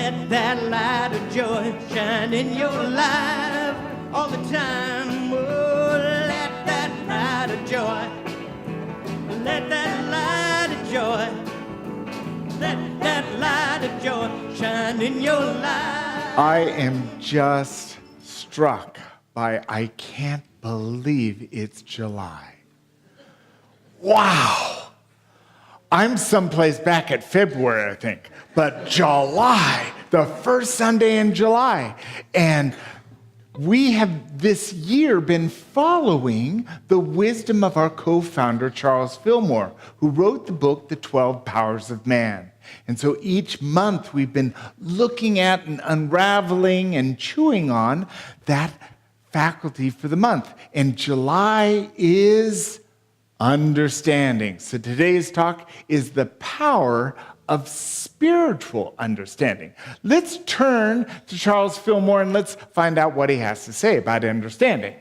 let that light of joy shine in your life all the time. Oh, let that light of joy, let that light of joy, let that light of joy shine in your life. I am just struck by I can't believe it's July. Wow. I'm someplace back at February, I think, but July, the first Sunday in July. And we have this year been following the wisdom of our co-founder, Charles Fillmore, who wrote the book, The 12 Powers of Man. And so each month we've been looking at and unraveling and chewing on that faculty for the month. And July is understanding. So today's talk is the power of spiritual understanding. Let's turn to Charles Fillmore and let's find out what he has to say about understanding.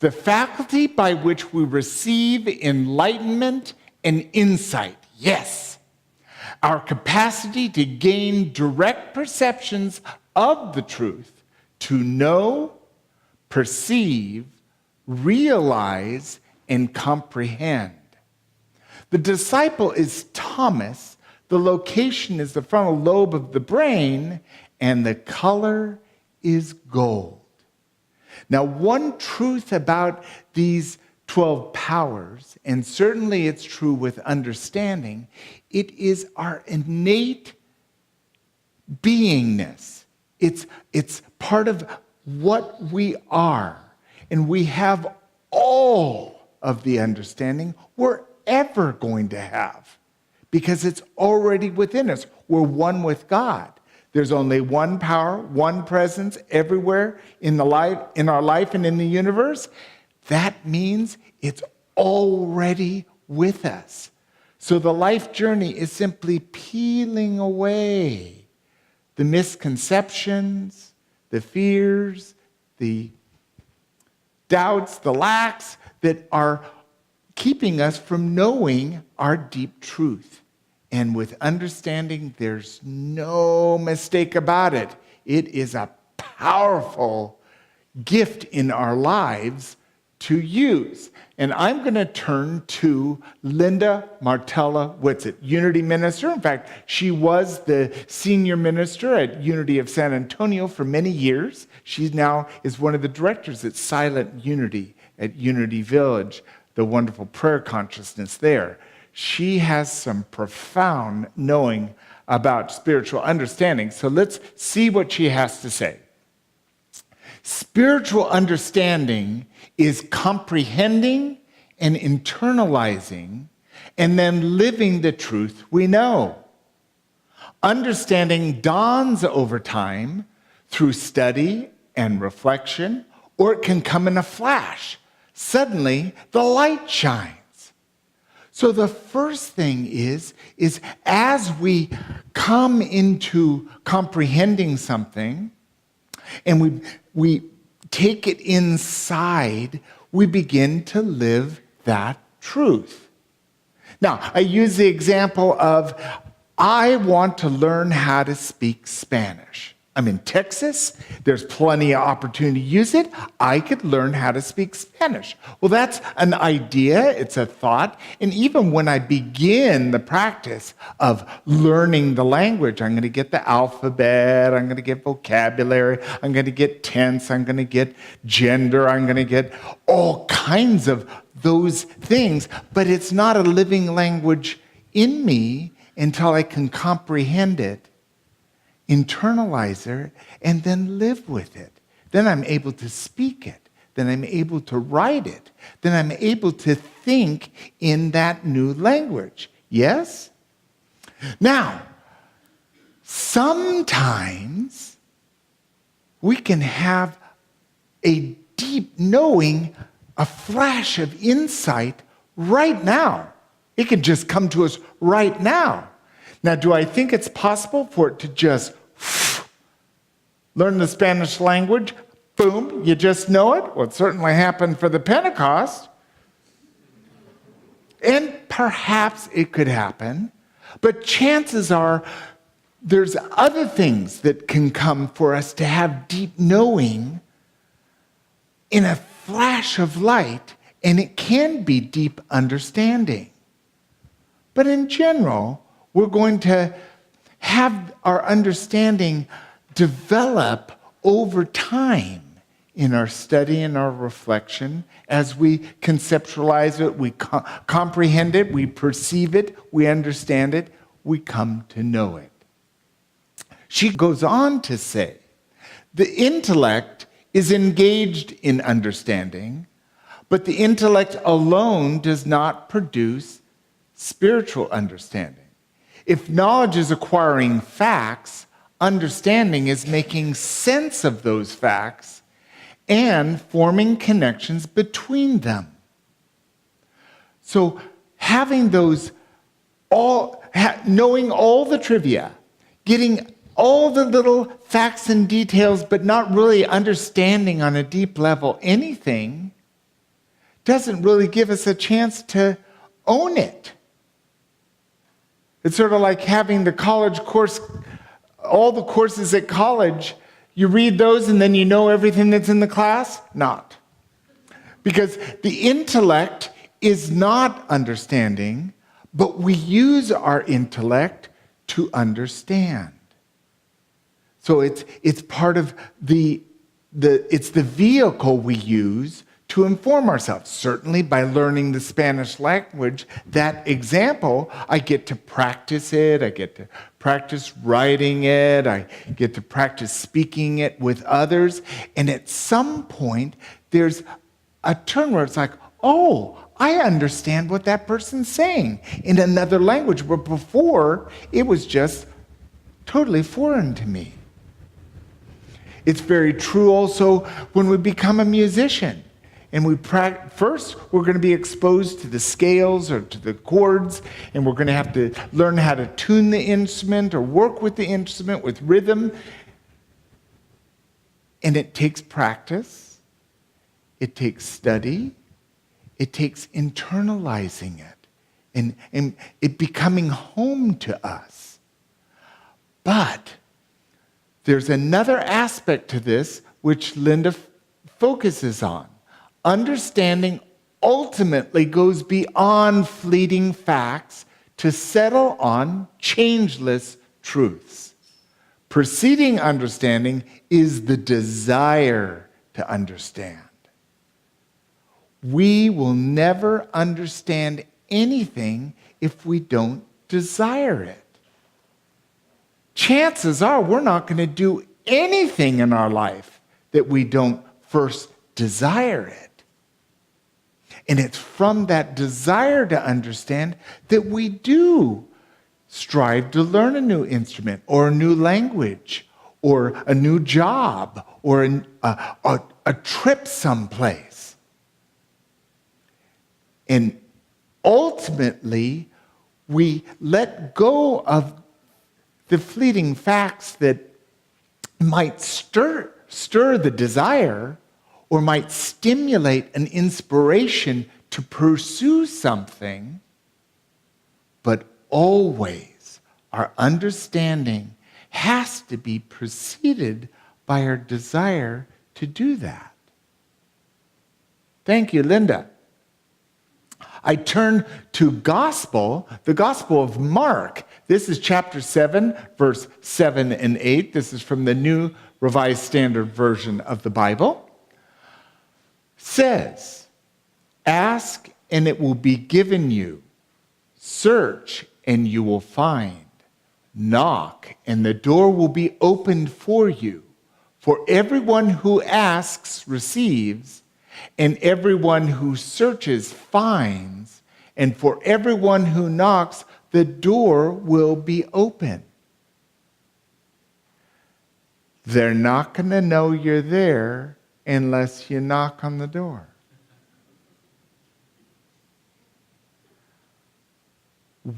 The faculty by which we receive enlightenment and insight. Yes. Our capacity to gain direct perceptions of the truth, to know, perceive, realize, and comprehend. The disciple is Thomas, the location is the frontal lobe of the brain, and the color is gold. Now, one truth about these 12 powers, and certainly it's true with understanding, it is our innate beingness. It's part of what we are, and we have all of the understanding we're ever going to have because it's already within us. We're one with God. There's only one power, one presence everywhere in our life and in the universe. That means it's already with us. So the life journey is simply peeling away the misconceptions, the fears, the doubts, the lacks that are keeping us from knowing our deep truth. And with understanding, there's no mistake about it. It is a powerful gift in our lives to use. And I'm going to turn to Linda Martella Whitsitt, Unity Minister. In fact, she was the senior minister at Unity of San Antonio for many years. She now is one of the directors at Silent Unity at Unity Village, the wonderful prayer consciousness there. She has some profound knowing about spiritual understanding. So let's see what she has to say. Spiritual understanding is comprehending and internalizing and then living the truth we know. Understanding dawns over time through study and reflection, or it can come in a flash. Suddenly, the light shines. So the first thing is as we come into comprehending something and we take it inside, we begin to live that truth. Now, I use the example of I want to learn how to speak Spanish. I'm in Texas. There's plenty of opportunity to use it. I could learn how to speak Spanish. Well, that's an idea. It's a thought. And even when I begin the practice of learning the language, I'm going to get the alphabet. I'm going to get vocabulary. I'm going to get tense. I'm going to get gender. I'm going to get all kinds of those things. But it's not a living language in me until I can comprehend it, internalize it, and then live with it. Then I'm able to speak it. Then I'm able to write it. Then I'm able to think in that new language. Yes? Now, sometimes we can have a deep knowing, a flash of insight right now. It can just come to us right now. Now, do I think it's possible for it to just learn the Spanish language? Boom, you just know it? Well, it certainly happened for the Pentecost. And perhaps it could happen, but chances are there's other things that can come for us to have deep knowing in a flash of light, and it can be deep understanding. But in general, we're going to have our understanding develop over time in our study and our reflection. As we conceptualize it, we comprehend it, we perceive it, we understand it, we come to know it. She goes on to say, the intellect is engaged in understanding, but the intellect alone does not produce spiritual understanding. If knowledge is acquiring facts, understanding is making sense of those facts and forming connections between them. So having those knowing all the trivia, getting all the little facts and details, but not really understanding on a deep level anything, doesn't really give us a chance to own it. It's sort of like having the college course, all the courses at college, you read those and then you know everything that's in the class? Not. Because the intellect is not understanding, but we use our intellect to understand. So it's part of it's the vehicle we use to inform ourselves. Certainly by learning the Spanish language, that example, I get to practice it, I get to practice writing it, I get to practice speaking it with others, and at some point, there's a turn where it's like, oh, I understand what that person's saying in another language, where before, it was just totally foreign to me. It's very true also when we become a musician. And first, we're going to be exposed to the scales or to the chords, and we're going to have to learn how to tune the instrument or work with the instrument with rhythm. And it takes practice, it takes study, it takes internalizing it, and it becoming home to us. But there's another aspect to this which Linda focuses on. Understanding ultimately goes beyond fleeting facts to settle on changeless truths. Preceding understanding is the desire to understand. We will never understand anything if we don't desire it. Chances are we're not going to do anything in our life that we don't first desire it. And it's from that desire to understand that we do strive to learn a new instrument or a new language or a new job or a trip someplace. And ultimately, we let go of the fleeting facts that might stir the desire or might stimulate an inspiration to pursue something, but always our understanding has to be preceded by our desire to do that. Thank you, Linda. I turn to the Gospel of Mark. This is chapter 7, verse 7 and 8. This is from the New Revised Standard Version of the Bible. Says, ask and it will be given you. Search and you will find. Knock and the door will be opened for you. For everyone who asks receives, and everyone who searches finds, and for everyone who knocks, the door will be open. They're not going to know you're there unless you knock on the door.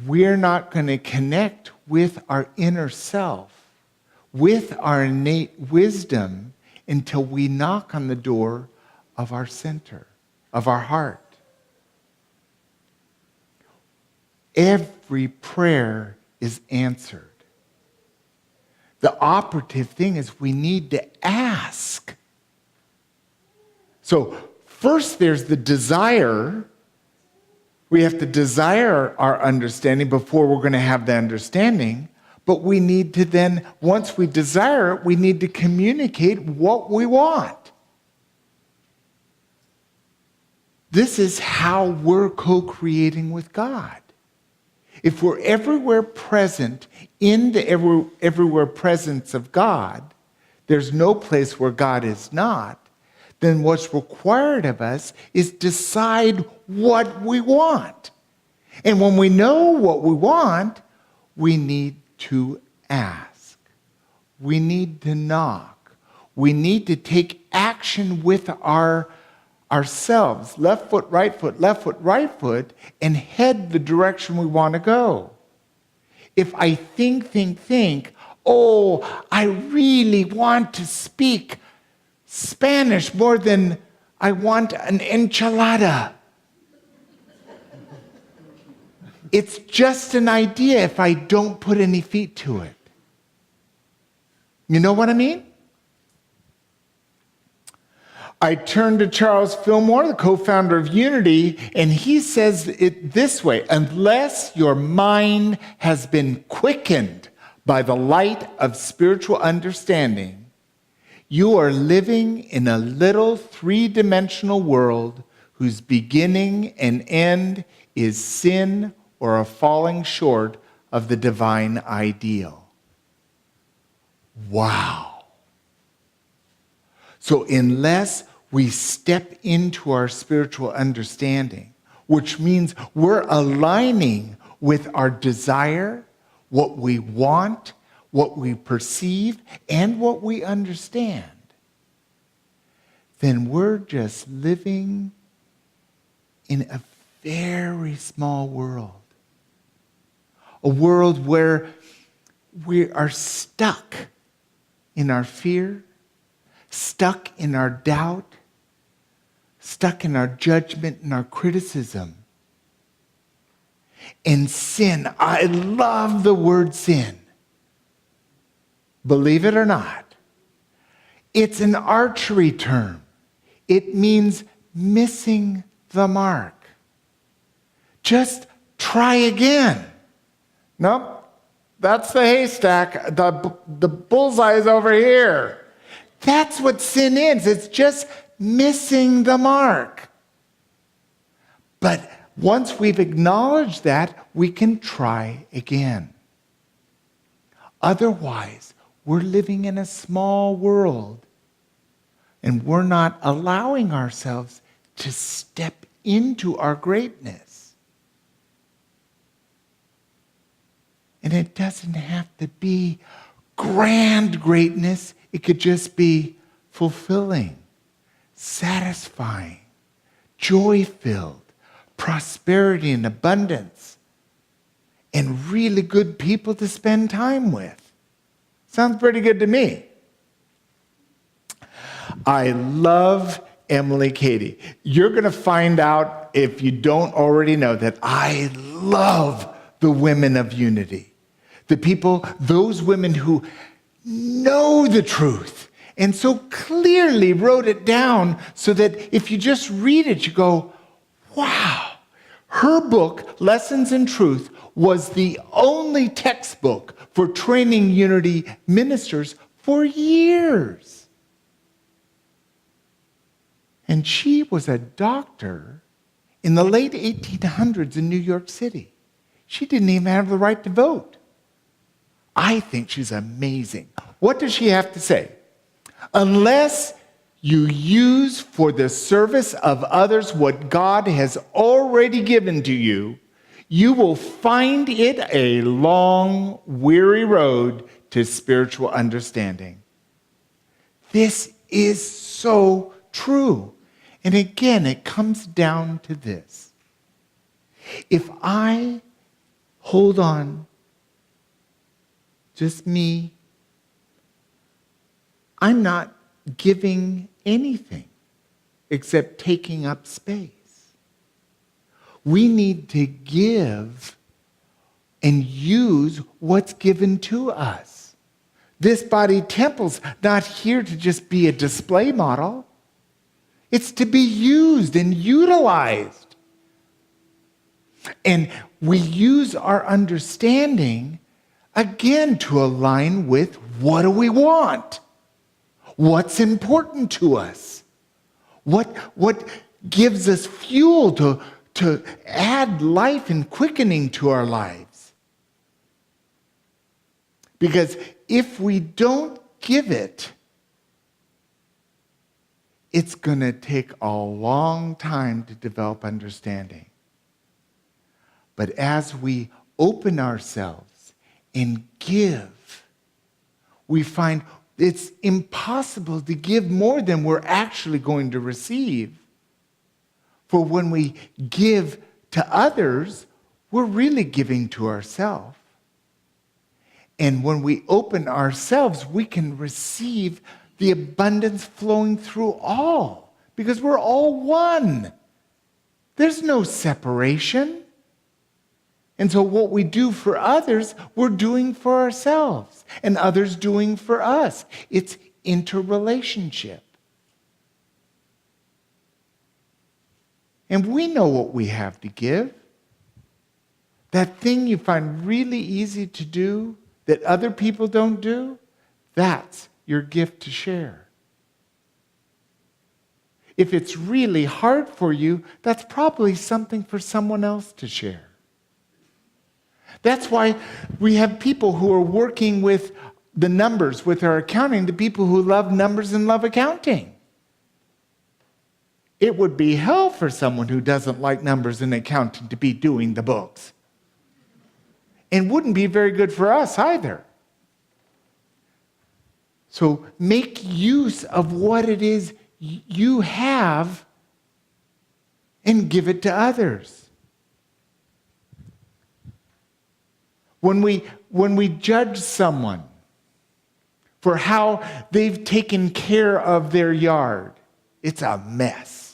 We're not going to connect with our inner self, with our innate wisdom, until we knock on the door of our center, of our heart. Every prayer is answered. The operative thing is we need to ask. So first there's the desire. We have to desire our understanding before we're going to have the understanding. But we need to then, once we desire it, we need to communicate what we want. This is how we're co-creating with God. If we're everywhere present in the everywhere presence of God, there's no place where God is not, then what's required of us is decide what we want. And when we know what we want, we need to ask. We need to knock. We need to take action with ourselves, left foot, right foot, and head the direction we want to go. If I think, oh, I really want to speak Spanish more than I want an enchilada. It's just an idea if I don't put any feet to it. You know what I mean? I turned to Charles Fillmore, the co-founder of Unity, and he says it this way: unless your mind has been quickened by the light of spiritual understanding, you are living in a little three-dimensional world whose beginning and end is sin or a falling short of the divine ideal. Wow. So unless we step into our spiritual understanding, which means we're aligning with our desire, what we want, what we perceive, and what we understand, then we're just living in a very small world. A world where we are stuck in our fear, stuck in our doubt, stuck in our judgment and our criticism. And sin, I love the word sin. Believe it or not, it's an archery term. It means missing the mark. Just try again. Nope, that's the haystack. The bullseye is over here. That's what sin is. It's just missing the mark. But once we've acknowledged that, we can try again. Otherwise, we're living in a small world, and we're not allowing ourselves to step into our greatness. And it doesn't have to be grand greatness. It could just be fulfilling, satisfying, joy-filled, prosperity and abundance, and really good people to spend time with. Sounds pretty good to me. I love Emily Cady. You're going to find out, if you don't already know, that I love the women of Unity. The people, those women who know the truth and so clearly wrote it down so that if you just read it, you go, wow. Her book, Lessons in Truth, was the only textbook for training Unity ministers for years. And she was a doctor in the late 1800s in New York City. She didn't even have the right to vote. I think she's amazing. What does she have to say? Unless you use for the service of others what God has already given to you, you will find it a long, weary road to spiritual understanding. This is so true. And again, it comes down to this. If I hold on, just me, I'm not giving anything except taking up space. We need to give and use what's given to us. This body temple's not here to just be a display model. It's to be used and utilized. And we use our understanding, again, to align with what do we want? What's important to us? What gives us fuel to add life and quickening to our lives? Because if we don't give it, it's going to take a long time to develop understanding. But as we open ourselves and give, we find it's impossible to give more than we're actually going to receive. For when we give to others, we're really giving to ourselves. And when we open ourselves, we can receive the abundance flowing through all, because we're all one. There's no separation. And so what we do for others, we're doing for ourselves, and others doing for us. It's interrelationship. And we know what we have to give. That thing you find really easy to do that other people don't do, that's your gift to share. If it's really hard for you, that's probably something for someone else to share. That's why we have people who are working with the numbers, with our accounting, the people who love numbers and love accounting. It would be hell for someone who doesn't like numbers and accounting to be doing the books. And wouldn't be very good for us either. So make use of what it is you have and give it to others. When we judge someone for how they've taken care of their yard, it's a mess.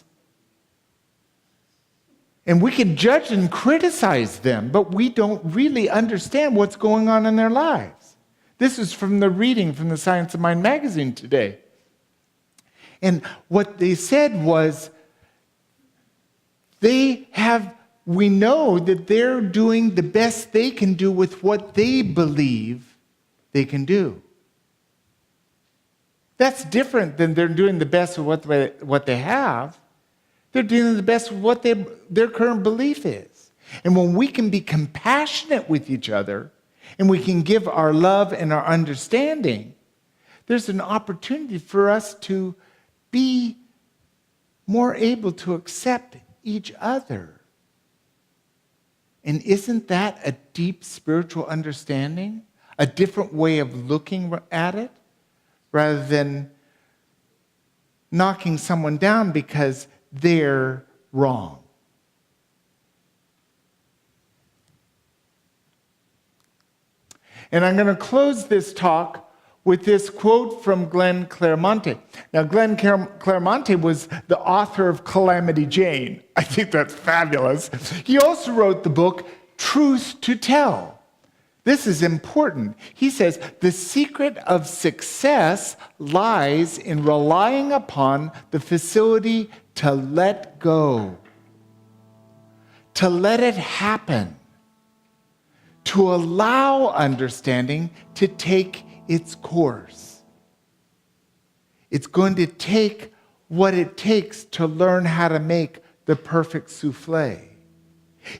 And we can judge and criticize them, but we don't really understand what's going on in their lives. This is from the reading from the Science of Mind magazine today. And what they said was, we know that they're doing the best they can do with what they believe they can do. That's different than they're doing the best with what they have. They're doing the best with what their current belief is. And when we can be compassionate with each other, and we can give our love and our understanding, there's an opportunity for us to be more able to accept each other. And isn't that a deep spiritual understanding? A different way of looking at it? Rather than knocking someone down because they're wrong. And I'm going to close this talk with this quote from Glenn Claremonte. Now, Glenn Claremonte was the author of Calamity Jane. I think that's fabulous. He also wrote the book Truth to Tell. This is important. He says, the secret of success lies in relying upon the facility to let go, to let it happen, to allow understanding to take its course. It's going to take what it takes to learn how to make the perfect souffle.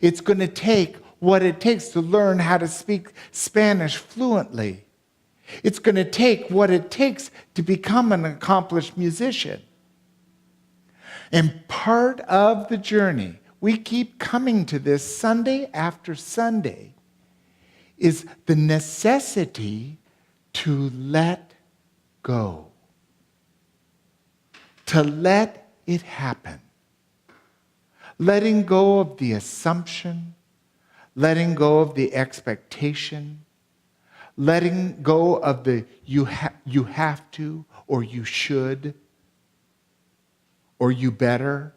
It's going to take what it takes to learn how to speak Spanish fluently. It's going to take what it takes to become an accomplished musician. And part of the journey, we keep coming to this Sunday after Sunday, is the necessity to let go. To let it happen. Letting go of the assumption, letting go of the expectation, letting go of the you have to, or you should, or you better.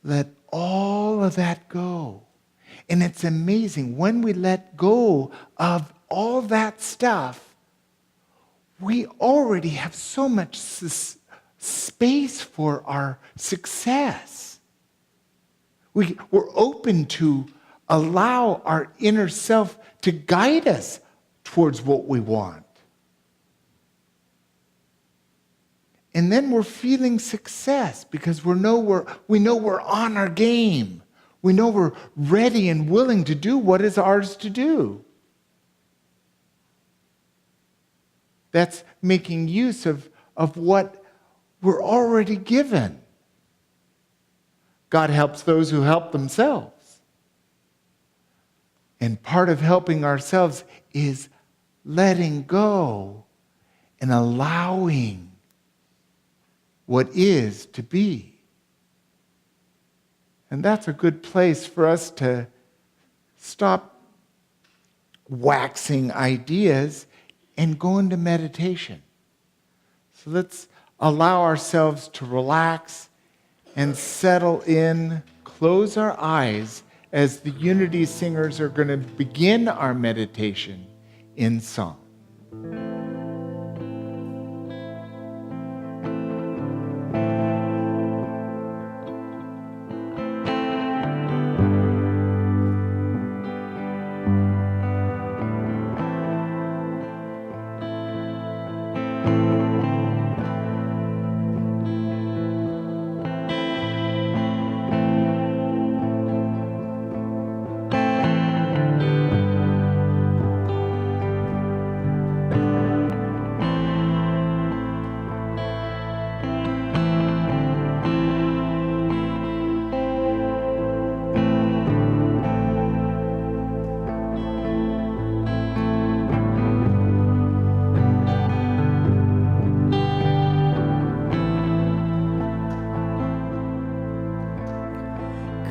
Let all of that go. And it's amazing when we let go of all that stuff, we already have so much space for our success. We're open to allow our inner self to guide us towards what we want. And then we're feeling success because we know we're on our game. We know we're ready and willing to do what is ours to do. That's making use of what we're already given. God helps those who help themselves. And part of helping ourselves is letting go and allowing what is to be. And that's a good place for us to stop waxing ideas and go into meditation. So let's allow ourselves to relax and settle in, close our eyes as the Unity Singers are going to begin our meditation in song.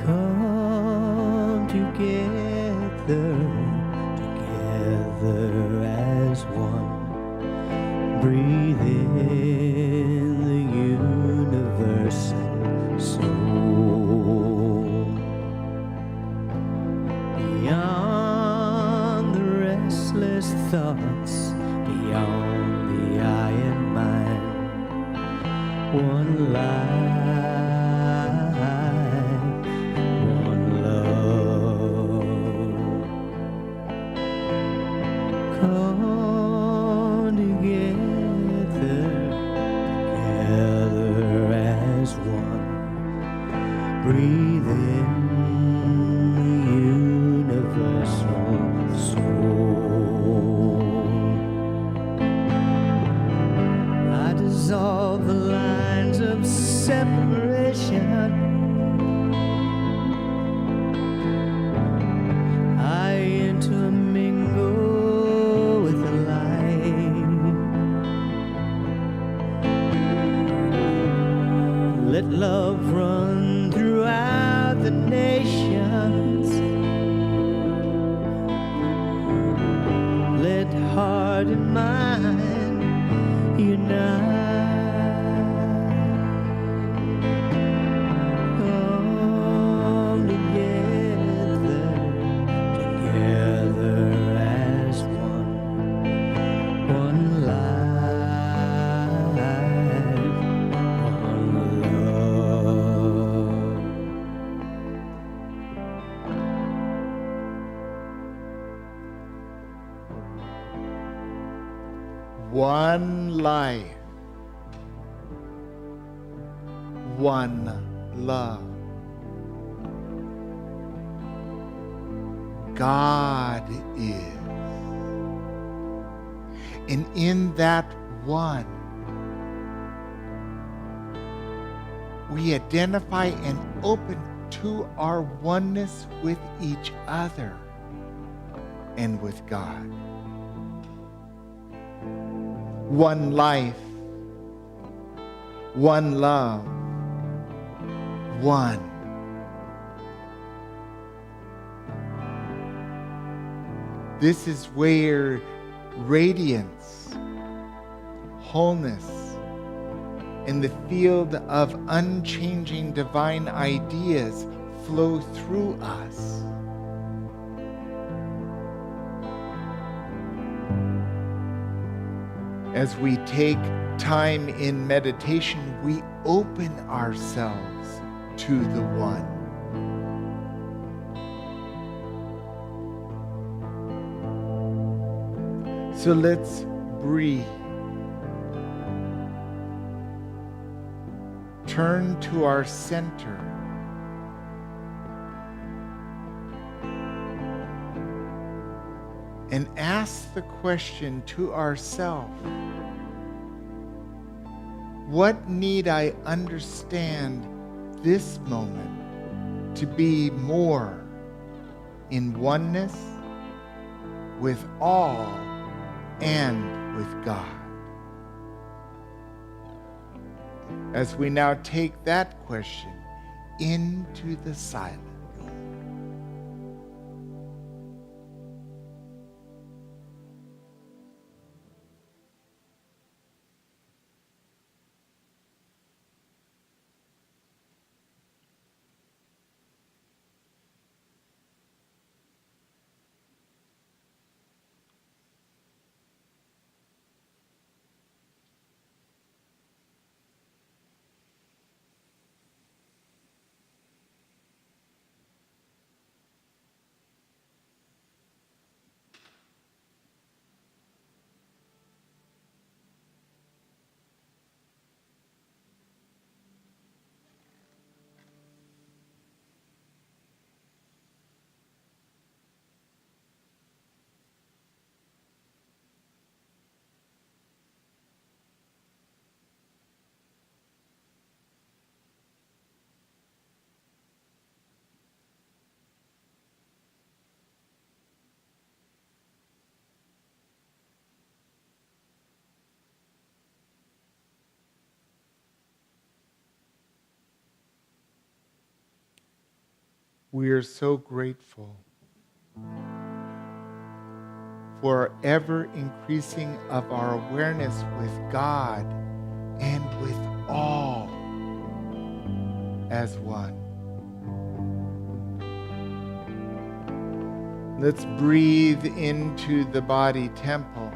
Come together as one. Breathe in the universal soul. Beyond the restless thoughts, beyond the I and mine. One life. Breathe in the universal soul. I dissolve the lines of separation. I intermingle with the light. Let love run throughout the nations. Let heart and mind unite. Come together as one. One life, one love. One life, one love. God is. And in that one, we identify and open to our oneness with each other and with God. One life, one love, one. This is where radiance, wholeness, and the field of unchanging divine ideas flow through us. As we take time in meditation, we open ourselves to the One. So let's breathe. Turn to our center. And ask the question to ourselves, what need I understand this moment to be more in oneness with all and with God? As we now take that question into the silence. We are so grateful for ever increasing of our awareness with God and with all as one. Let's breathe into the body temple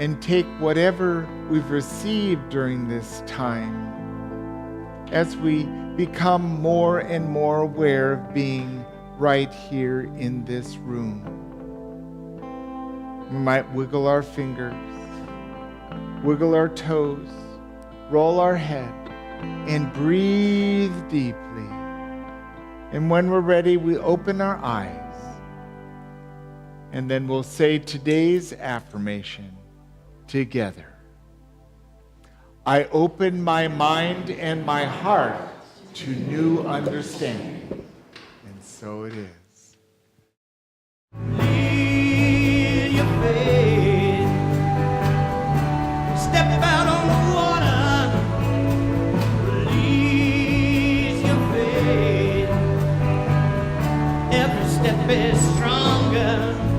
and take whatever we've received during this time as we become more and more aware of being right here in this room. We might wiggle our fingers, wiggle our toes, roll our head, and breathe deeply. And when we're ready, we open our eyes. And then we'll say today's affirmation together. I open my mind and my heart to new understanding. And so it is. Lead your faith. Step out on the water. Release your faith. Every step is stronger.